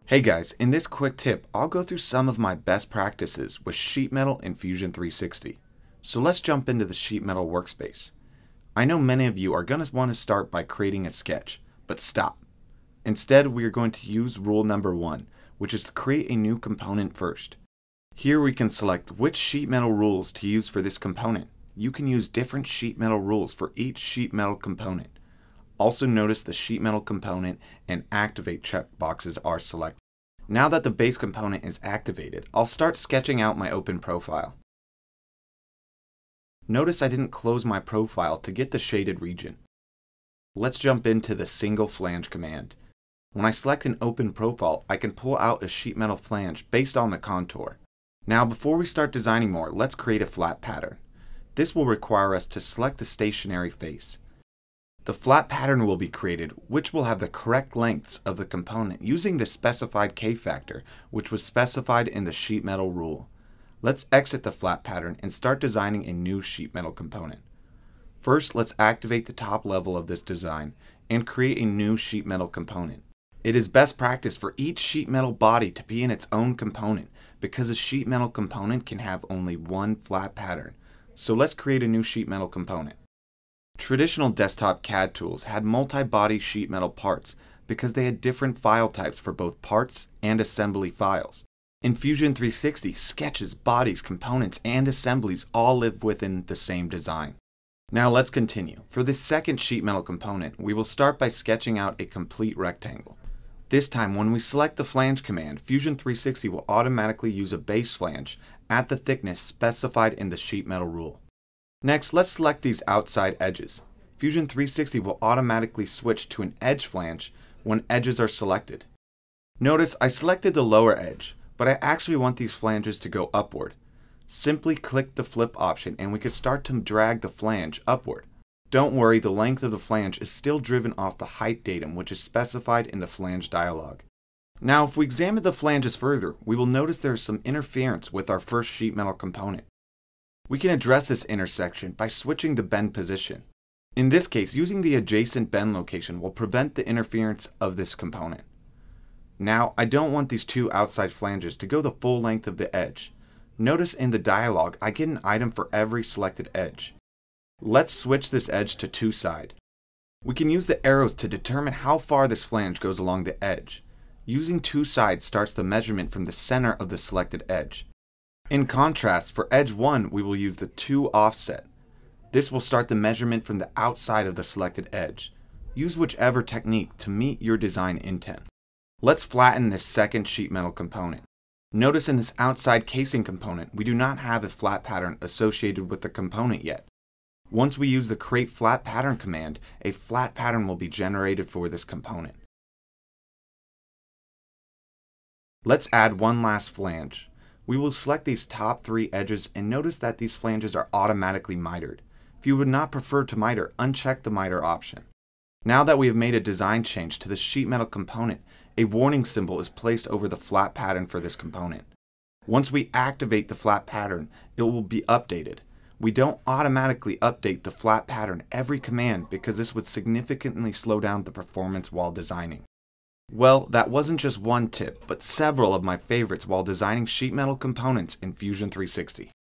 Hey guys, in this quick tip, I'll go through some of my best practices with sheet metal in Fusion 360. So let's jump into the sheet metal workspace. I know many of you are going to want to start by creating a sketch, but stop. Instead, we are going to use rule number 1, which is to create a new component first. Here we can select which sheet metal rules to use for this component. You can use different sheet metal rules for each sheet metal component. Also notice the sheet metal component and activate checkboxes are selected. Now that the base component is activated, I'll start sketching out my open profile. Notice I didn't close my profile to get the shaded region. Let's jump into the single flange command. When I select an open profile, I can pull out a sheet metal flange based on the contour. Now before we start designing more, let's create a flat pattern. This will require us to select the stationary face. The flat pattern will be created, which will have the correct lengths of the component using the specified K factor, which was specified in the sheet metal rule. Let's exit the flat pattern and start designing a new sheet metal component. First, let's activate the top level of this design and create a new sheet metal component. It is best practice for each sheet metal body to be in its own component because a sheet metal component can have only one flat pattern. So let's create a new sheet metal component. Traditional desktop CAD tools had multi-body sheet metal parts because they had different file types for both parts and assembly files. In Fusion 360, sketches, bodies, components, and assemblies all live within the same design. Now let's continue. For this second sheet metal component, we will start by sketching out a complete rectangle. This time, when we select the flange command, Fusion 360 will automatically use a base flange at the thickness specified in the sheet metal rule. Next, let's select these outside edges. Fusion 360 will automatically switch to an edge flange when edges are selected. Notice I selected the lower edge, but I actually want these flanges to go upward. Simply click the flip option and we can start to drag the flange upward. Don't worry, the length of the flange is still driven off the height datum, which is specified in the flange dialog. Now, if we examine the flanges further, we will notice there is some interference with our first sheet metal component. We can address this intersection by switching the bend position. In this case, using the adjacent bend location will prevent the interference of this component. Now, I don't want these two outside flanges to go the full length of the edge. Notice in the dialog, I get an item for every selected edge. Let's switch this edge to two side. We can use the arrows to determine how far this flange goes along the edge. Using two sides starts the measurement from the center of the selected edge. In contrast, for edge 1, we will use the 2 offset. This will start the measurement from the outside of the selected edge. Use whichever technique to meet your design intent. Let's flatten this second sheet metal component. Notice in this outside casing component, we do not have a flat pattern associated with the component yet. Once we use the create flat pattern command, a flat pattern will be generated for this component. Let's add one last flange. We will select these top 3 edges and notice that these flanges are automatically mitered. If you would not prefer to miter, uncheck the miter option. Now that we have made a design change to the sheet metal component, a warning symbol is placed over the flat pattern for this component. Once we activate the flat pattern, it will be updated. We don't automatically update the flat pattern every command because this would significantly slow down the performance while designing. Well, that wasn't just one tip, but several of my favorites while designing sheet metal components in Fusion 360.